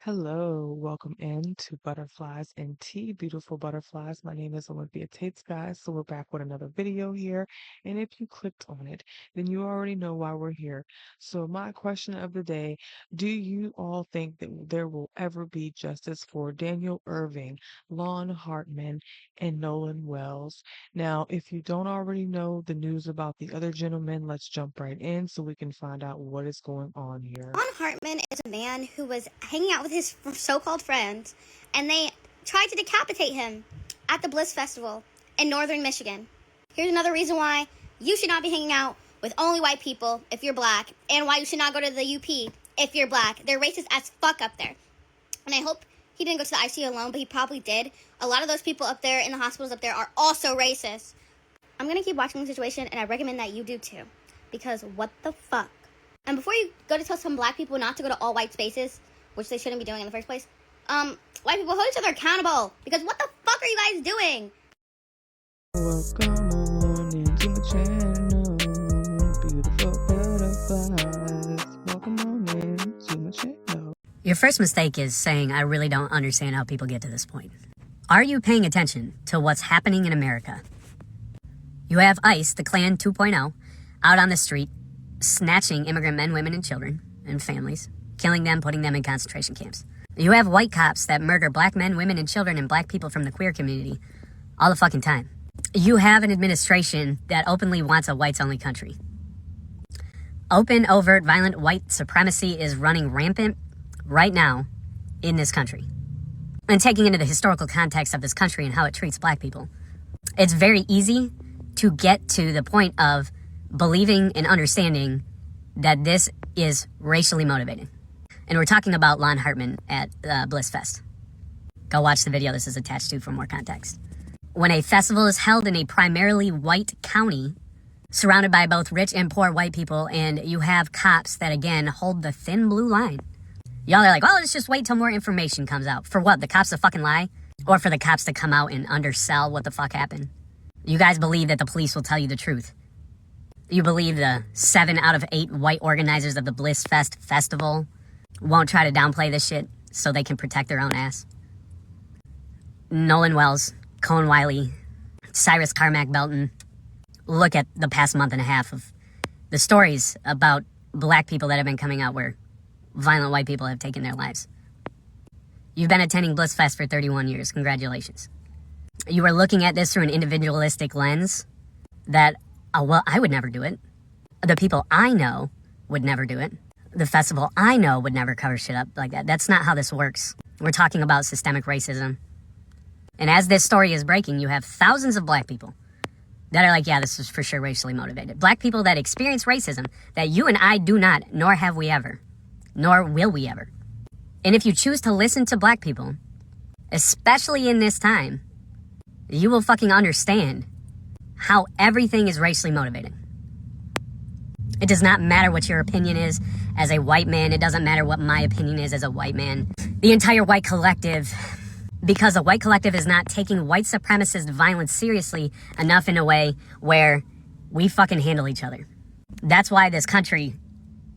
Hello, welcome in to Butterflies and Tea, beautiful butterflies. My name is Olympia Tates, guys. So we're back with another video here. And if you clicked on it, then you already know why we're here. So my question of the day, do you all think that there will ever be justice for Daniel Erving, Lonn Hartman, and Nolan Wells? Now, if you don't already know the news about the other gentlemen, let's jump right in so we can find out what is going on here. Lonn Hartman is a man who was hanging out with his so-called friends, and they tried to decapitate him at the Bliss Festival in northern Michigan. Here's another reason why you should not be hanging out with only white people if you're black, and why you should not go to the UP if you're black. They're racist as fuck up there. And I hope he didn't go to the ICU alone, but he probably did. A lot of those people up there in the hospitals up there are also racist. I'm going to keep watching the situation, and I recommend that you do too. Because what the fuck? And before you go to tell some black people not to go to all white spaces, which they shouldn't be doing in the first place, white people hold each other accountable. Because what the fuck are you guys doing? Welcome on into the channel, beautiful butterflies. Welcome on into the channel. Your first mistake is saying, I really don't understand how people get to this point. Are you paying attention to what's happening in America? You have ICE, the Klan 2.0, out on the street, snatching immigrant men, women, and children, and families, killing them, putting them in concentration camps. You have white cops that murder black men, women, and children, and black people from the queer community all the fucking time. You have an administration that openly wants a whites-only country. Open, overt, violent white supremacy is running rampant right now in this country. And taking into the historical context of this country and how it treats black people, it's very easy to get to the point of believing and understanding that this is racially motivated. And we're talking about Lonn Hartman at Bliss Fest. Go watch the video this is attached to for more context. When a festival is held in a primarily white county, surrounded by both rich and poor white people, and you have cops that, again, hold the thin blue line. Y'all are like, oh, let's just wait till more information comes out. For what? The cops to fucking lie? Or for the cops to come out and undersell what the fuck happened? You guys believe that the police will tell you the truth. You believe the 7 out of 8 white organizers of the Bliss Fest festival won't try to downplay this shit so they can protect their own ass. Nolan Wells, Cohen Wiley, Cyrus Carmack Belton. Look at the past month and a half of the stories about black people that have been coming out where violent white people have taken their lives. You've been attending Bliss Fest for 31 years. Congratulations. You are looking at this through an individualistic lens that, well, I would never do it. The people I know would never do it. The festival I know would never cover shit up like that. That's not how this works. We're talking about systemic racism. And as this story is breaking, you have thousands of black people that are like, yeah, this is for sure racially motivated. Black people that experience racism that you and I do not, nor have we ever, nor will we ever. And if you choose to listen to black people, especially in this time, you will fucking understand how everything is racially motivated. It does not matter what your opinion is as a white man. It doesn't matter what my opinion is as a white man. The entire white collective, because the white collective is not taking white supremacist violence seriously enough in a way where we fucking handle each other. That's why this country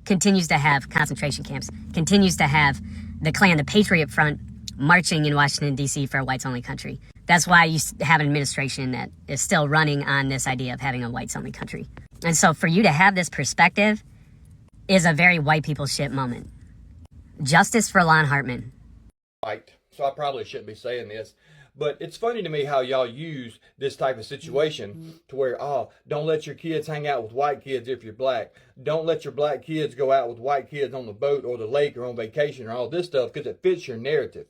continues to have concentration camps, continues to have the Klan, the Patriot Front, marching in Washington, D.C. for a whites-only country. That's why you have an administration that is still running on this idea of having a whites-only country. And so for you to have this perspective is a very white people shit moment. Justice for Lonn Hartman. Right. So I probably shouldn't be saying this, but it's funny to me how y'all use this type of situation to where, oh, don't let your kids hang out with white kids if you're black. Don't let your black kids go out with white kids on the boat or the lake or on vacation or all this stuff because it fits your narrative.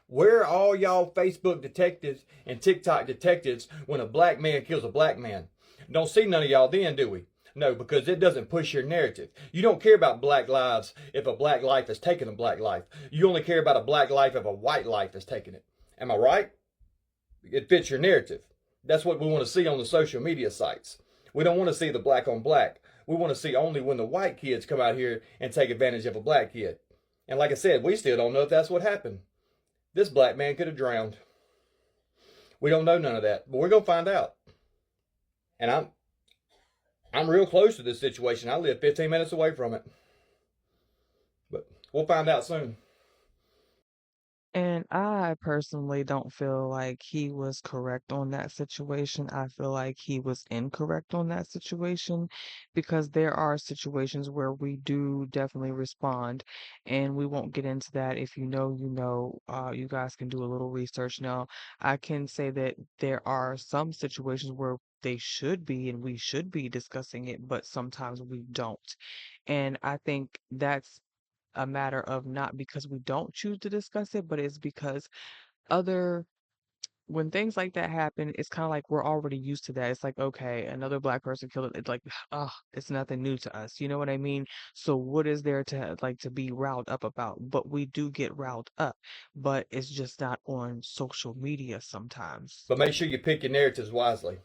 Where are all y'all Facebook detectives and TikTok detectives when a black man kills a black man? Don't see none of y'all then, do we? No, because it doesn't push your narrative. You don't care about black lives if a black life has taken a black life. You only care about a black life if a white life has taken it. Am I right? It fits your narrative. That's what we want to see on the social media sites. We don't want to see the black on black. We want to see only when the white kids come out here and take advantage of a black kid. And like I said, we still don't know if that's what happened. This black man could have drowned. We don't know none of that, but we're going to find out. And I'm real close to this situation. I live 15 minutes away from it. But we'll find out soon. And I personally don't feel like he was correct on that situation. I feel like he was incorrect on that situation because there are situations where we do definitely respond, and we won't get into that. If you know, you know, you guys can do a little research. Now, I can say that there are some situations where they should be and we should be discussing it, but sometimes we don't. And I think that's a matter of not because we don't choose to discuss it, but it's because other when things like that happen, it's kind of like we're already used to that. It's like, okay, another black person killed it. It's like, oh, it's nothing new to us. You know what I mean? So what is there to like to be riled up about? But we do get riled up, but it's just not on social media sometimes. But make sure you pick your narratives wisely.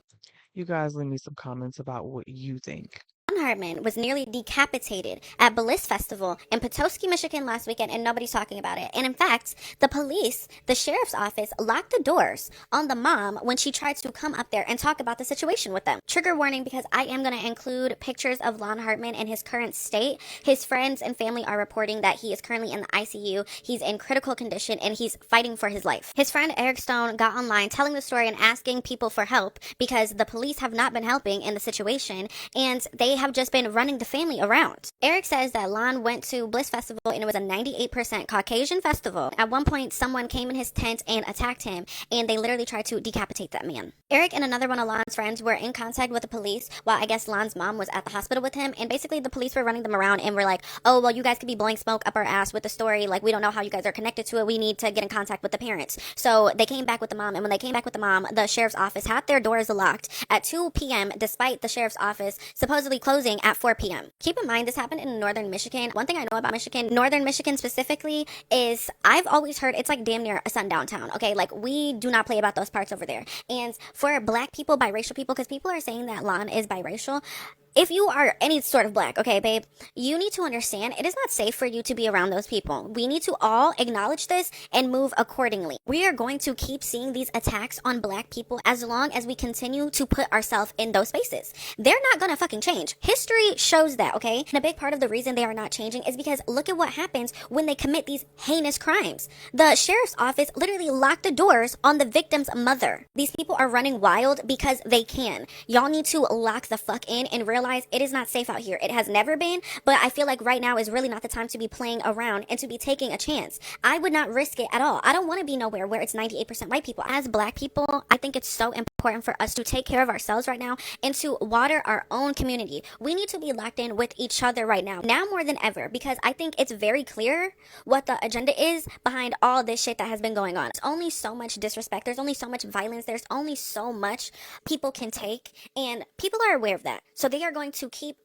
You guys leave me some comments about what you think. Lonn Hartman was nearly decapitated at Bliss Festival in Petoskey, Michigan last weekend, and nobody's talking about it. And in fact, the police, the sheriff's office, locked the doors on the mom when she tried to come up there and talk about the situation with them. Trigger warning, because I am going to include pictures of Lonn Hartman in his current state. His friends and family are reporting that he is currently in the ICU. He's in critical condition and he's fighting for his life. His friend Eric Stone got online telling the story and asking people for help because the police have not been helping in the situation, and they have just been running the family around. Eric says that Lonn went to Bliss Festival and it was a 98% Caucasian festival. At one point, someone came in his tent and attacked him, and they literally tried to decapitate that man. Eric and another one of Lonn's friends were in contact with the police while I guess Lonn's mom was at the hospital with him, and basically the police were running them around and were like, oh, well, you guys could be blowing smoke up our ass with the story. Like, we don't know how you guys are connected to it. We need to get in contact with the parents. So they came back with the mom, and when they came back with the mom, the sheriff's office had their doors locked at 2 p.m. despite the sheriff's office supposedly closing at 4 p.m. Keep in mind, this happened in northern Michigan. One thing I know about Michigan, northern Michigan specifically, is I've always heard it's like damn near a sundown town, okay? Like, we do not play about those parts over there. And for black people, biracial people, because people are saying that Lonn is biracial, if you are any sort of black, okay, babe, you need to understand it is not safe for you to be around those people. We need to all acknowledge this and move accordingly. We are going to keep seeing these attacks on black people as long as we continue to put ourselves in those spaces. They're not gonna fucking change. History shows that, okay? And a big part of the reason they are not changing is because look at what happens when they commit these heinous crimes. The sheriff's office literally locked the doors on the victim's mother. These people are running wild because they can. Y'all need to lock the fuck in and realize it is not safe out here. It has never been, but I feel like right now is really not the time to be playing around and to be taking a chance. I would not risk it at all. I don't want to be nowhere where it's 98% white people. As black people, I think it's so important for us to take care of ourselves right now and to water our own community. We need to be locked in with each other right now more than ever, because I think it's very clear what the agenda is behind all this shit that has been going on. There's only so much disrespect. There's only so much violence. There's only so much people can take, and people are aware of that. So they are going to keep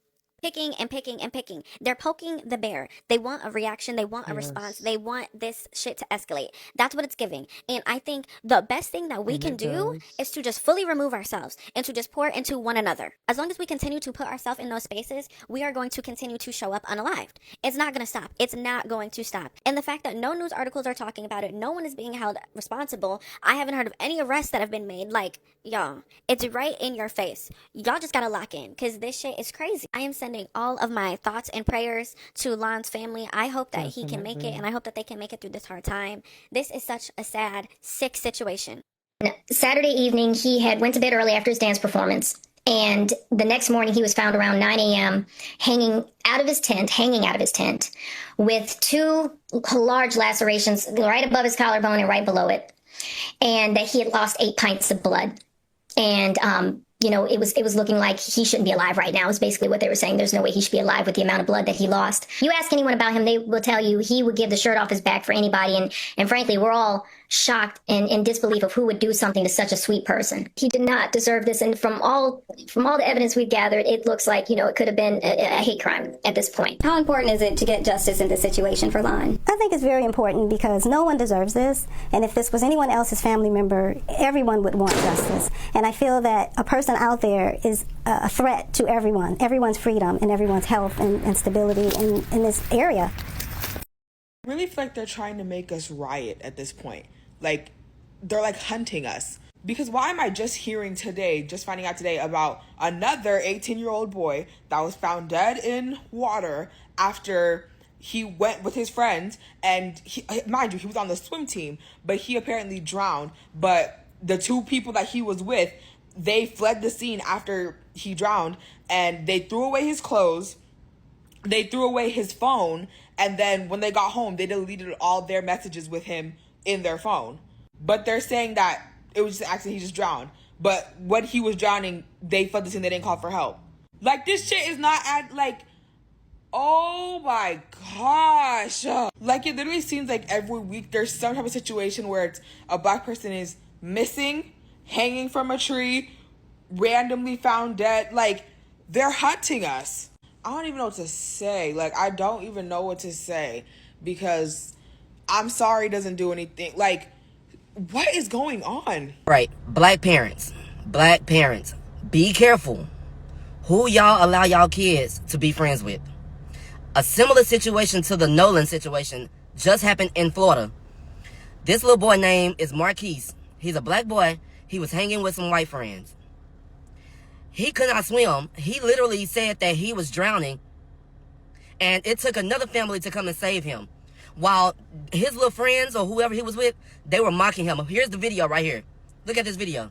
picking and picking and picking. They're poking the bear. They want a reaction. They want a response. They want this shit to escalate. That's what it's giving. And I think the best thing that we can do is to just fully remove ourselves and to just pour into one another. As long as we continue to put ourselves in those spaces, we are going to continue to show up unalived. It's not going to stop. It's not going to stop. And the fact that no news articles are talking about it, no one is being held responsible. I haven't heard of any arrests that have been made. Like, y'all, it's right in your face. Y'all just got to lock in because this shit is crazy. I am sending all of my thoughts and prayers to Lonn's family. I hope that he can make it, and I hope that they can make it through this hard time. This is such a sad, sick situation. Saturday evening, he had went to bed early after his dance performance, and the next morning he was found around 9 a.m. hanging out of his tent with two large lacerations right above his collarbone and right below it, and that he had lost 8 pints of blood. And it was looking like he shouldn't be alive right now is basically what they were saying. There's no way he should be alive with the amount of blood that he lost. You ask anyone about him, they will tell you he would give the shirt off his back for anybody. And frankly, we're all shocked and in disbelief of who would do something to such a sweet person. He did not deserve this. And from all the evidence we've gathered, it looks like, it could have been a hate crime at this point. How important is it to get justice in this situation for Lonn? I think it's very important because no one deserves this. And if this was anyone else's family member, everyone would want justice. And I feel that a person out there is a threat to everyone's freedom and everyone's health and stability in this area. I really feel like they're trying to make us riot at this point. Like, they're like hunting us. Because why am I just finding out today about another 18-year-old boy that was found dead in water after he went with his friends, and mind you, he was on the swim team, but he apparently drowned. But the two people that he was with, they fled the scene after he drowned, and they threw away his clothes, they threw away his phone, and then when they got home, they deleted all their messages with him in their phone. But they're saying that it was just an accident, he just drowned. But when he was drowning, they fled the scene, they didn't call for help. Like, this shit is not oh my gosh. Like, it literally seems like every week there's some type of situation where it's a black person is missing, hanging from a tree, randomly found dead. Like, they're hunting us. I don't even know what to say. Like, I don't even know what to say, because I'm sorry doesn't do anything. Like, what is going on? Right. Black parents, be careful who y'all allow y'all kids to be friends with. A similar situation to the Nolan situation just happened in Florida. This little boy name is Marquise. He's a black boy. He was hanging with some white friends. He could not swim. He literally said that he was drowning, and it took another family to come and save him. While his little friends or whoever he was with, they were mocking him. Here's the video right here. Look at this video.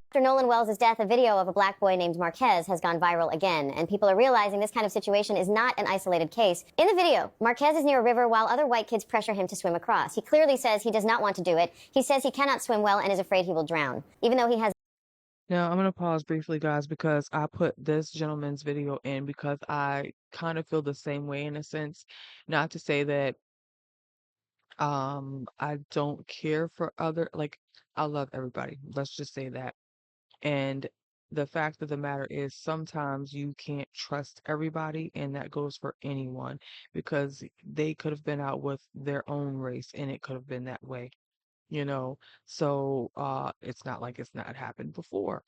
After Nolan Wells' death, a video of a black boy named Marquez has gone viral again, and people are realizing this kind of situation is not an isolated case. In the video, Marquez is near a river while other white kids pressure him to swim across. He clearly says he does not want to do it. He says he cannot swim well and is afraid he will drown, even though he has... Now, I'm going to pause briefly, guys, because I put this gentleman's video in because I kind of feel the same way in a sense. Not to say that I don't care for I love everybody. Let's just say that. And the fact of the matter is sometimes you can't trust everybody, and that goes for anyone, because they could have been out with their own race and it could have been that way, you know. So it's not like it's not happened before.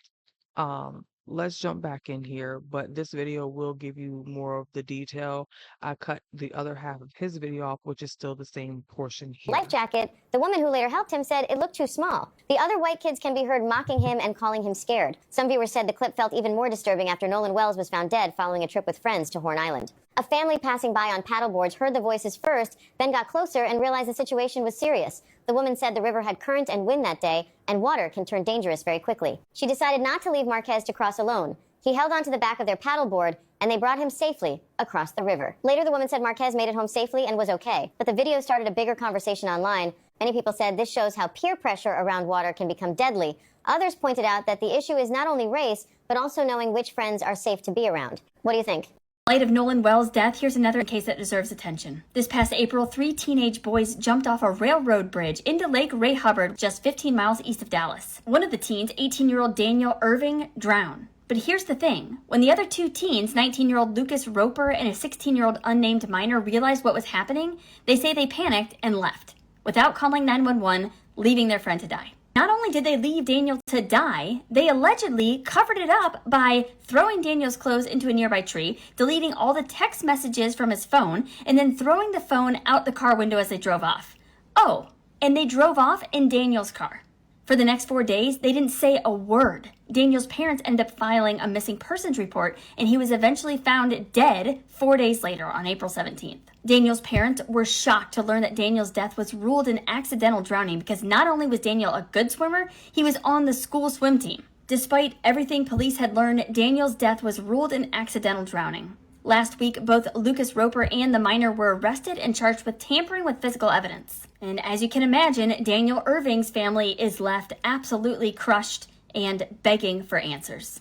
Let's jump back in here, but this video will give you more of the detail. I cut the other half of his video off, which is still the same portion here. life jacket. The woman who later helped him said it looked too small. The other white kids can be heard mocking him and calling him scared. Some viewers said the clip felt even more disturbing after Nolan Wells was found dead following a trip with friends to Horn Island. A family passing by on paddleboards heard the voices first, then got closer and realized the situation was serious. The woman said the river had current and wind that day, and water can turn dangerous very quickly. She decided not to leave Marquez to cross alone. He held onto the back of their paddleboard, and they brought him safely across the river. Later, the woman said Marquez made it home safely and was okay, but the video started a bigger conversation online. Many people said this shows how peer pressure around water can become deadly. Others pointed out that the issue is not only race, but also knowing which friends are safe to be around. What do you think? In light of Nolan Wells' death, here's another case that deserves attention. This past April, 3 teenage boys jumped off a railroad bridge into Lake Ray Hubbard, just 15 miles east of Dallas. One of the teens, 18-year-old Daniel Erving, drowned. But here's the thing. When the other two teens, 19-year-old Lucas Roper and a 16-year-old unnamed minor, realized what was happening, they say they panicked and left, without calling 911, leaving their friend to die. Not only did they leave Daniel to die, they allegedly covered it up by throwing Daniel's clothes into a nearby tree, deleting all the text messages from his phone, and then throwing the phone out the car window as they drove off. Oh, and they drove off in Daniel's car. For the next 4 days, they didn't say a word. Daniel's parents ended up filing a missing persons report, and he was eventually found dead 4 days later on April 17th. Daniel's parents were shocked to learn that Daniel's death was ruled an accidental drowning because not only was Daniel a good swimmer, he was on the school swim team. Despite everything police had learned, Daniel's death was ruled an accidental drowning. Last week, both Lucas Roper and the minor were arrested and charged with tampering with physical evidence. And as you can imagine, Daniel Erving's family is left absolutely crushed and begging for answers.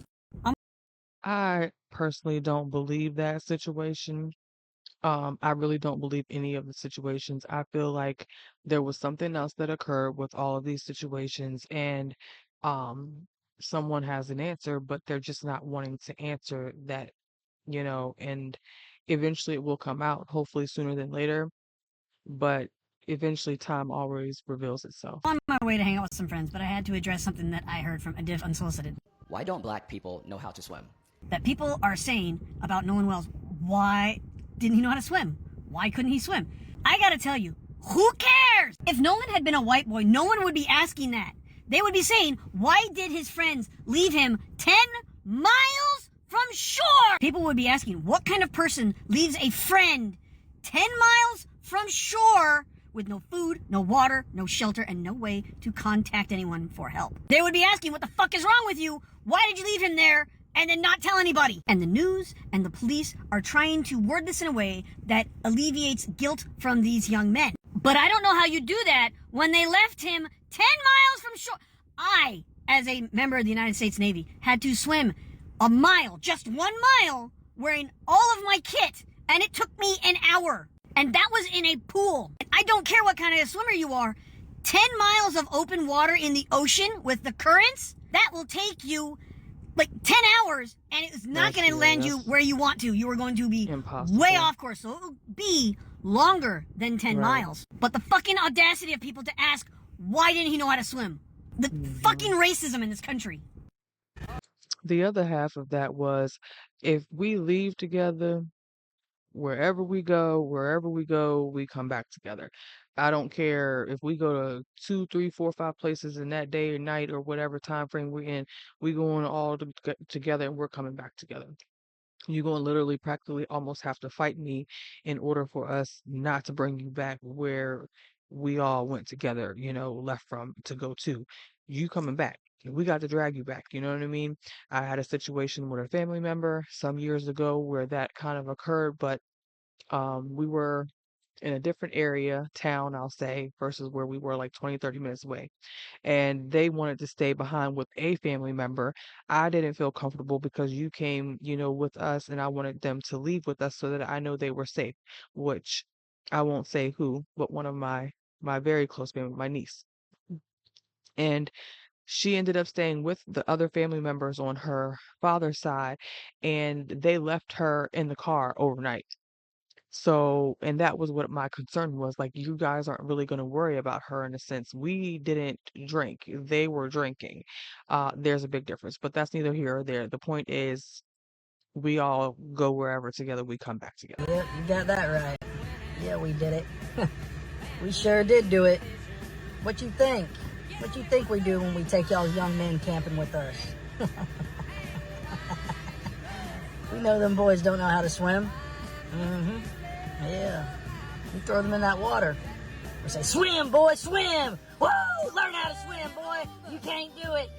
I personally don't believe that situation. I really don't believe any of the situations. I feel like there was something else that occurred with all of these situations, and someone has an answer, but they're just not wanting to answer that, and eventually it will come out, hopefully sooner than later, but eventually time always reveals itself. On my way to hang out with some friends, but I had to address something that I heard from a diff unsolicited. Why don't black people know how to swim? That people are saying about Nolan Wells, why didn't he know how to swim? Why couldn't he swim? I gotta tell you, who cares? If Nolan had been a white boy, no one would be asking that. They would be saying, why did his friends leave him 10 miles from shore. People would be asking, what kind of person leaves a friend 10 miles from shore with no food, no water, no shelter, and no way to contact anyone for help? They would be asking, what the fuck is wrong with you? Why did you leave him there and then not tell anybody? And the news and the police are trying to word this in a way that alleviates guilt from these young men. But I don't know how you do that when they left him 10 miles from shore. I, as a member of the United States Navy, had to swim a mile, just 1 mile, wearing all of my kit, and it took me an hour. And that was in a pool. I don't care what kind of swimmer you are. 10 miles of open water in the ocean with the currents, that will take you like 10 hours, and it's not going to land you where you want to. You are going to be way off course. So it will be longer than 10 miles. But the fucking audacity of people to ask, why didn't he know how to swim? The fucking racism in this country. The other half of that was, if we leave together, wherever we go, we come back together. I don't care if we go to 2, 3, 4, 5 places in that day or night or whatever time frame we're in, we going all together and we're coming back together. You're going to literally practically almost have to fight me in order for us not to bring you back where we all went together, left from to go to. You coming back. We got to drag you back. You know what I mean? I had a situation with a family member some years ago where that kind of occurred, but we were in a different town, I'll say, versus where we were like 20, 30 minutes away. And they wanted to stay behind with a family member. I didn't feel comfortable because you came, with us, and I wanted them to leave with us so that I know they were safe, which I won't say who, but one of my very close family, my niece. And she ended up staying with the other family members on her father's side, and they left her in the car overnight. So, and that was what my concern was. Like, you guys aren't really going to worry about her in a sense. We didn't drink, they were drinking. There's a big difference, but that's neither here or there. The point is, we all go wherever together, we come back together. Yeah, you got that right. Yeah, we did it. We sure did do it. What you think? What you think we do when we take y'all young men camping with us? We know them boys don't know how to swim. Mm-hmm. Yeah. We throw them in that water. We say, swim, boy, swim! Whoa! Learn how to swim, boy! You can't do it!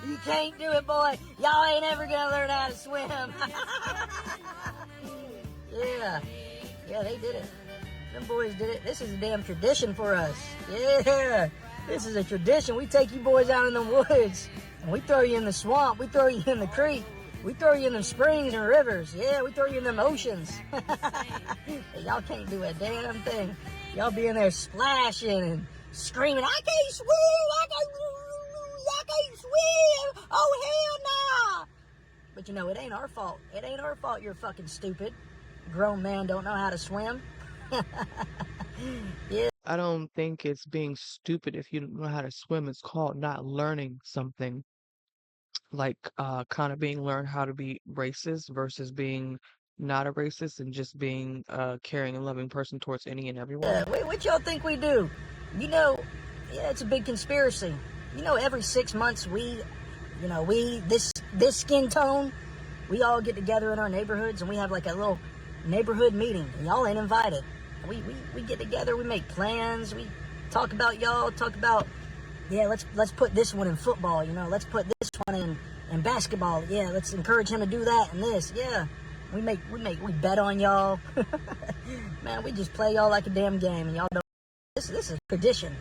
You can't do it, boy! Y'all ain't ever gonna learn how to swim! Yeah. Yeah, they did it. Them boys did it. This is a damn tradition for us. Yeah. This is a tradition. We take you boys out in the woods, and we throw you in the swamp. We throw you in the creek. We throw you in them springs and rivers. Yeah, we throw you in them oceans. Y'all can't do a damn thing. Y'all be in there splashing and screaming, I can't swim! I can't swim! Oh, hell nah! But it ain't our fault. It ain't our fault you're fucking stupid. Grown man don't know how to swim. Yeah. I don't think it's being stupid if you don't know how to swim. It's called not learning something. Like kind of learn how to be racist versus being not a racist, and just being a caring and loving person towards any and everyone. Yeah, what y'all think we do? Yeah, it's a big conspiracy. Every 6 months this skin tone, we all get together in our neighborhoods and we have like a little neighborhood meeting, and y'all ain't invited. We get together, we make plans, we talk about y'all, yeah, let's put this one in football, let's put this one in basketball. Yeah, let's encourage him to do that and this. Yeah. We bet on y'all. Man, we just play y'all like a damn game, and y'all don't. This is tradition.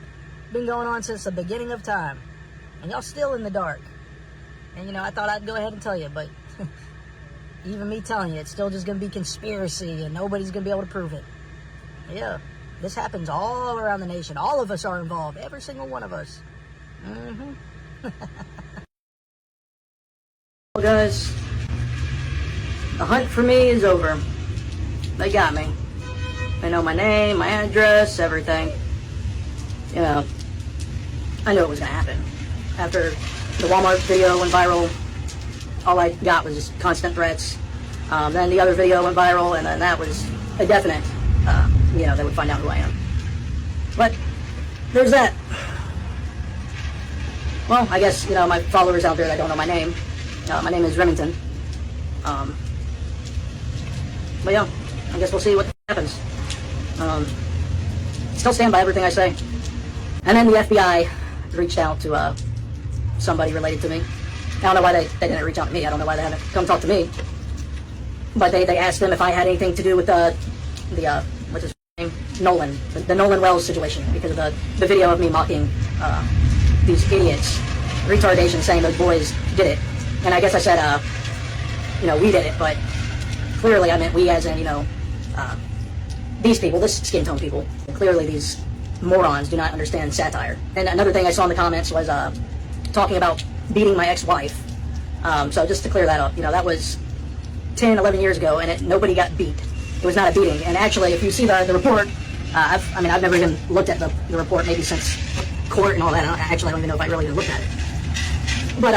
Been going on since the beginning of time. And y'all still in the dark. And I thought I'd go ahead and tell you, but even me telling you, it's still just gonna be conspiracy and nobody's gonna be able to prove it. Yeah. This happens all around the nation. All of us are involved. Every single one of us. Mm-hmm. Well, guys, the hunt for me is over. They got me. They know my name, my address, everything. I knew it was gonna happen. After the Walmart video went viral, all I got was just constant threats. Then the other video went viral, and then that was a definite, they would find out who I am. But there's that. Well, I guess, my followers out there that don't know my name is Remington. But yeah, I guess we'll see what happens. Still stand by everything I say. And then the FBI reached out to somebody related to me. I don't know why they didn't reach out to me. I don't know why they haven't come talk to me. But they asked them if I had anything to do with the what's his name? Nolan. The Nolan Wells situation, because of the video of me mocking these idiots. Retardation, saying those boys did it. And I guess I said, we did it, but clearly I meant we as in, these people, this skin tone people. Clearly these morons do not understand satire. And another thing I saw in the comments was talking about beating my ex-wife. So just to clear that up, that was 10, 11 years ago, and nobody got beat. It was not a beating. And actually, if you see the report, I've never even looked at the report, maybe since court and all that. I don't even know if I really even looked at it. But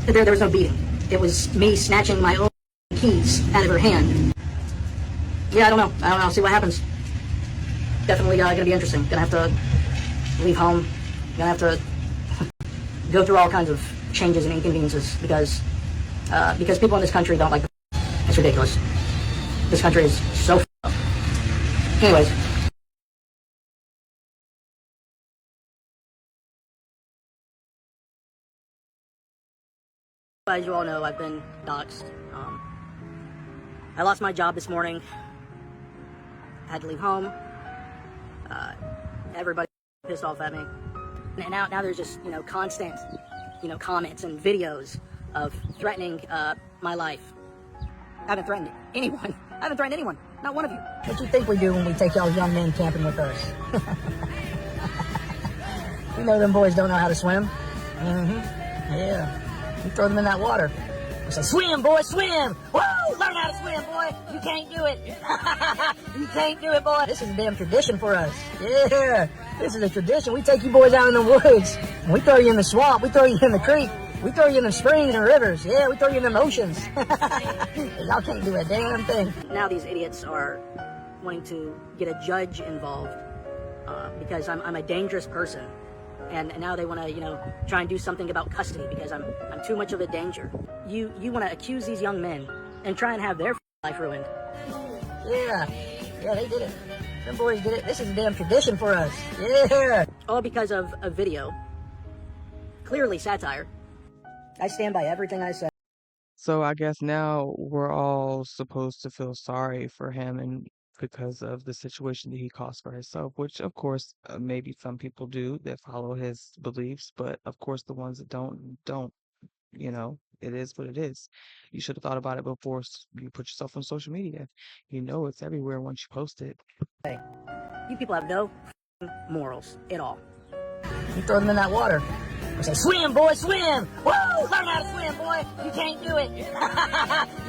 there was no beating. It was me snatching my own keys out of her hand. Yeah, I don't know. I'll see what happens. Definitely going to be interesting. Going to have to leave home. Going to have to go through all kinds of changes and inconveniences because people in this country don't like the. It's ridiculous. This country is so up. Anyways. As you all know, I've been doxxed. I lost my job this morning. Had to leave home. Everybody pissed off at me. And now there's just, constant, comments and videos of threatening my life. I haven't threatened anyone. I haven't threatened anyone. Not one of you. What you think we do when we take y'all young men camping with us? You know them boys don't know how to swim. Yeah. You throw them in that water. I say, swim, boy, swim! Woo! Learn how to swim, boy! You can't do it! You can't do it, boy! This is a damn tradition for us. Yeah! This is a tradition. We take you boys out in the woods. And we throw you in the swamp. We throw you in the creek. We throw you in the springs and rivers. Yeah, we throw you in the oceans. Y'all can't do a damn thing. Now these idiots are wanting to get a judge involved because I'm a dangerous person. And now they want to, try and do something about custody because I'm too much of a danger. You want to accuse these young men and try and have their life ruined. Yeah, they did it. Them boys did it. This is a damn tradition for us. Yeah. All because of a video. Clearly satire. I stand by everything I said. So I guess now we're all supposed to feel sorry for him and because of the situation that he caused for himself, which of course maybe some people do that follow his beliefs, but of course the ones that don't. It is what it is. You should have thought about it before you put yourself on social media. It's everywhere once you post it. Hey, you people have no morals at all. You throw them in that water. I say, swim, boy, swim! Woo! Learn how to swim, boy! You can't do it!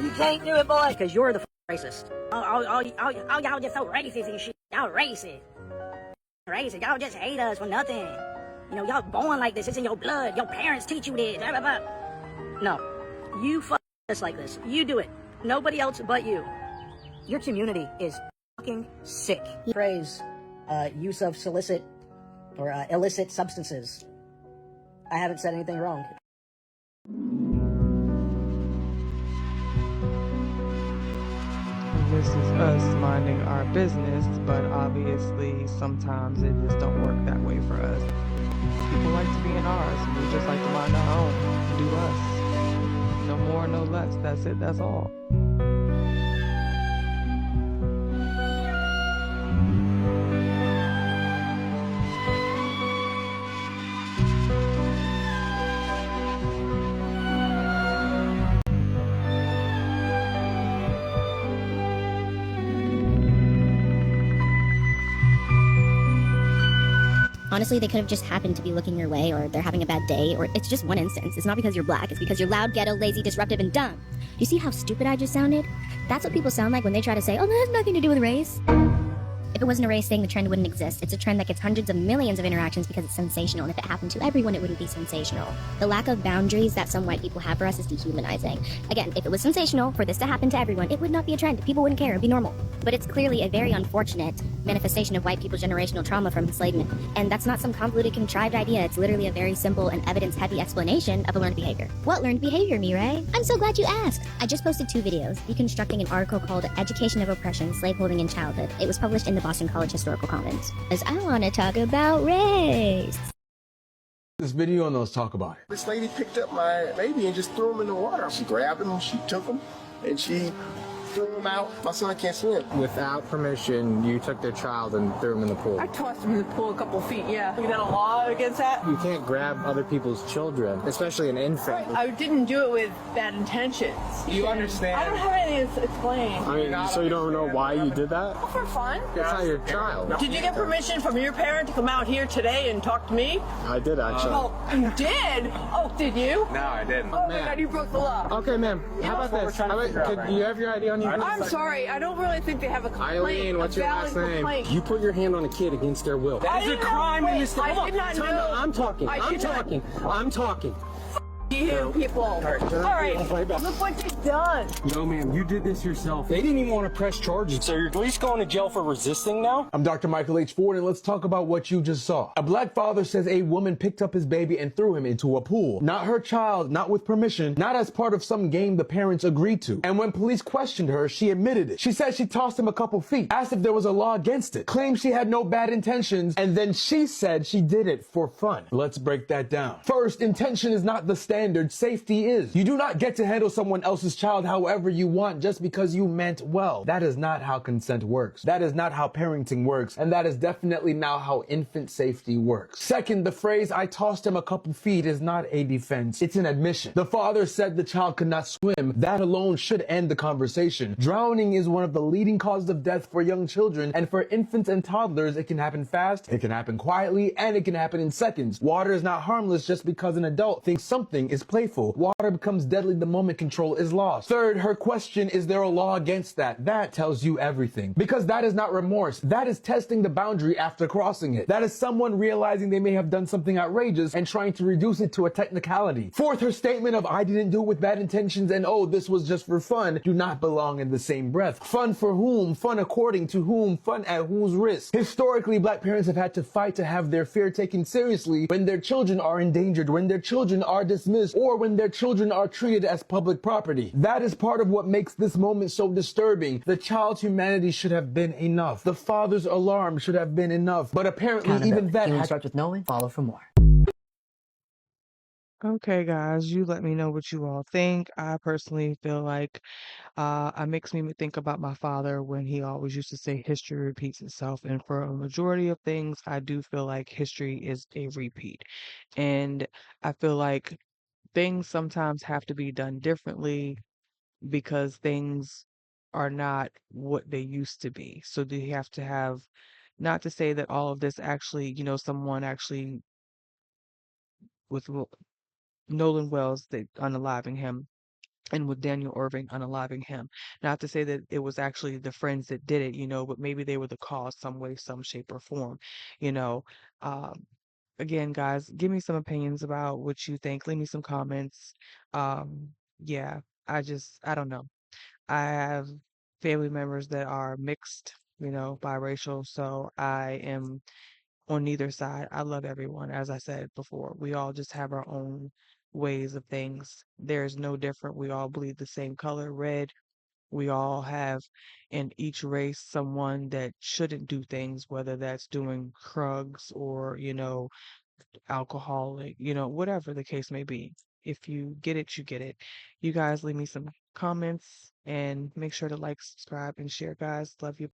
You can't do it, boy! Because you're the racist. Oh, y'all just so racist and shit. Y'all racist. Racist. Y'all just hate us for nothing. Y'all born like this. It's in your blood. Your parents teach you this. Blah, blah, blah. No. You us like this. You do it. Nobody else but you. Your community is fucking sick. Praise use of solicit or illicit substances. I haven't said anything wrong. This is us minding our business, but obviously sometimes it just don't work that way for us. People like to be in ours, and we just like to mind our own and do us. No more, no less. That's it, that's all. Honestly, they could have just happened to be looking your way, or they're having a bad day, or it's just one instance. It's not because you're black, it's because you're loud, ghetto, lazy, disruptive, and dumb. You see how stupid I just sounded? That's what people sound like when they try to say, oh, that has nothing to do with race. If it wasn't a race thing, the trend wouldn't exist. It's a trend that gets hundreds of millions of interactions because it's sensational, and if it happened to everyone, it wouldn't be sensational. The lack of boundaries that some white people have for us is dehumanizing. Again, if it was sensational for this to happen to everyone, it would not be a trend. People wouldn't care. It'd be normal. But it's clearly a very unfortunate manifestation of white people's generational trauma from enslavement. And that's not some convoluted, contrived idea. It's literally a very simple and evidence-heavy explanation of a learned behavior. What learned behavior, Mireille? I'm so glad you asked. I just posted 2 videos deconstructing an article called Education of Oppression, Slaveholding in Childhood. It was published in the Boston College Historical Commons. Because I want to talk about race. This video and let's talk about it. This lady picked up my baby and just threw him in the water. She grabbed him, she took him, and she threw him out. My son can't swim. Without permission, you took their child and threw him in the pool. I tossed him in the pool a couple feet, yeah. You got a law against that? You can't grab other people's children, especially an infant. I didn't do it with bad intentions. You understand? I don't have anything to explain. I mean, so you don't know why you did that? Oh, for fun. That's not your child. Did you get permission from your parent to come out here today and talk to me? I did, actually. Oh, you did? Oh, did you? No, I didn't. Oh, my God, you broke the law. Okay, ma'am. How about this? Could you have your ID on you? I'm sorry. I don't really think they have a complaint. Eileen, what's your last name? Complaint. You put your hand on a kid against their will. That is a crime in this state. I did not know. I'm talking. I'm talking. You people. All right. Look what you've done. No, ma'am. You did this yourself. They didn't even want to press charges. So you're at least going to jail for resisting now? I'm Dr. Michael H. Ford, and let's talk about what you just saw. A black father says a woman picked up his baby and threw him into a pool. Not her child, not with permission, not as part of some game the parents agreed to. And when police questioned her, she admitted it. She said she tossed him a couple feet, asked if there was a law against it, claimed she had no bad intentions, and then she said she did it for fun. Let's break that down. First, intention is not the standard, safety is. You do not get to handle someone else's child however you want just because you meant well. That is not how consent works. That is not how parenting works, and that is definitely not how infant safety works. Second, the phrase, "I tossed him a couple feet," is not a defense. It's an admission. The father said the child could not swim. That alone should end the conversation. Drowning is one of the leading causes of death for young children, and for infants and toddlers, it can happen fast, it can happen quietly, and it can happen in seconds. Water is not harmless just because an adult thinks something is playful. Water becomes deadly the moment control is lost. Third, her question, is there a law against that? That tells you everything. Because that is not remorse. That is testing the boundary after crossing it. That is someone realizing they may have done something outrageous and trying to reduce it to a technicality. Fourth, her statement of "I didn't do it with bad intentions" and "oh, this was just for fun" do not belong in the same breath. Fun for whom? Fun according to whom? Fun at whose risk? Historically, black parents have had to fight to have their fear taken seriously when their children are endangered, when their children are dismissed, or when their children are treated as public property. That is part of what makes this moment so disturbing. The child's humanity should have been enough. The father's alarm should have been enough. But apparently even that Healing starts with knowing. Follow for more. Okay, guys, you let me know what you all think. I personally feel like it makes me think about my father when he always used to say history repeats itself. And for a majority of things, I do feel like history is a repeat. And I feel like things sometimes have to be done differently because things are not what they used to be. So do you have to have, not to say that all of this actually, someone actually with Nolan Wells, they unaliving him, and with Daniel Erving unaliving him. Not to say that it was actually the friends that did it, but maybe they were the cause some way, some shape or form, you know. Again, guys, give me some opinions about what you think. Leave me some comments. Yeah, I don't know. I have family members that are mixed, biracial, so I am on neither side. I love everyone, as I said before. We all just have our own ways of things. There's no different. We all bleed the same color, red. We all have in each race someone that shouldn't do things, whether that's doing drugs or, alcoholic, whatever the case may be. If you get it, you get it. You guys leave me some comments and make sure to like, subscribe, and share, guys. Love you.